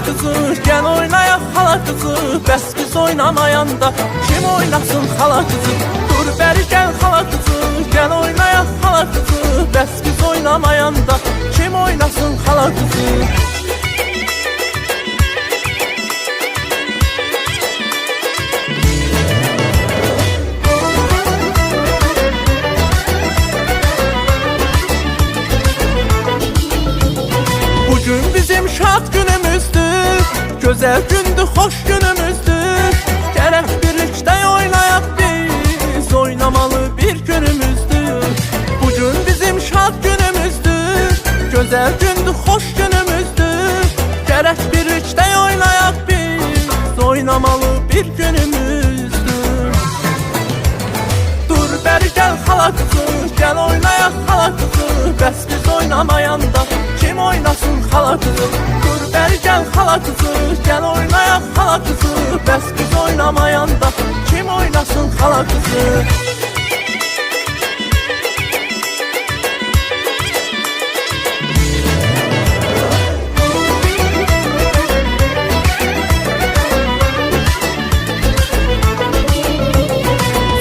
kızı, gel oynayaq hala kızı. Bəs biz oynamayanda kim oynasın hala kızı? Dur bəri gel hala kızı, gel oynayaq hala kızı. Bəs biz oynamayanda kim oynasın hala kızı? Bugün bizim şad günümüzdür, güzel gündür, hoş günümüzdür. Gerek birlikte oynayaq biz, oynamalı bir günümüzdür. Bugün bizim şad günümüzdür, güzel gündür, hoş günümüzdür. Gerek birlikte oynayaq biz, oynamalı bir günümüzdür. Dur bəri gel hala kızı, gel oynayaq hala kızı. Bəs biz oynamayanda kim oynasın hala kızı? Dur bəri gel hala kızı, gel oynayaq hala kızı. Bəs biz oynamayanda kim oynasın hala kızı?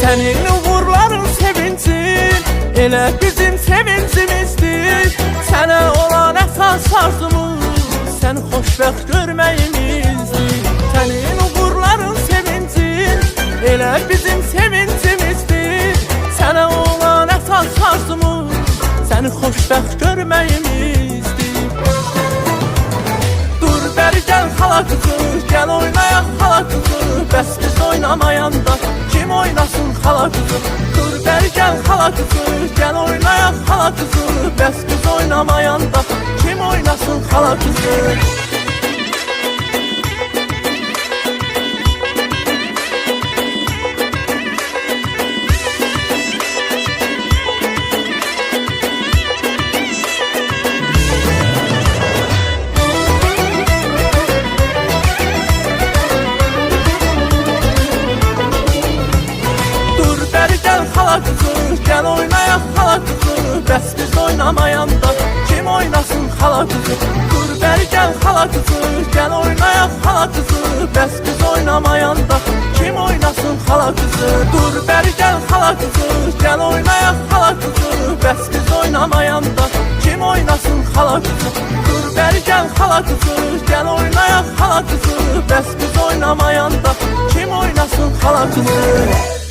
Senin uğurların sevincin, elə bizim sevincimizdir. Sənə olan əsas arzumuz, səni xoşbəxt görməyimizdir. Sənin uğurların sevincin, elə bizim sevincimizdir. Sənə olan əsas arzumuz, səni xoşbəxt görməyimizdir. Dur bəri gel hala kızı, gel oynayaq hala kızı. Bəs biz oynamayanda kim oynasın hala kızı? Dur bəri gel hala kızı, gel oynayaq hala kızı. Bəs biz oynamayanda kim oynasın hala kızı? Hala kızı, gel oynayaq hala kızı. Bəs biz oynamayanda kim oynasın hala kızı? Dur bəri gel hala kızı, gel oynayaq hala kızı. Bəs biz oynamayanda kim oynasın hala kızı? Dur bəri gel hala kızı, gel oynayaq hala kızı. Bəs biz oynamayanda kim oynasın hala kızı? Dur bəri gel hala kızı, gel oynayaq hala kızı. Bəs biz oynamayanda kim oynasın hala kızı?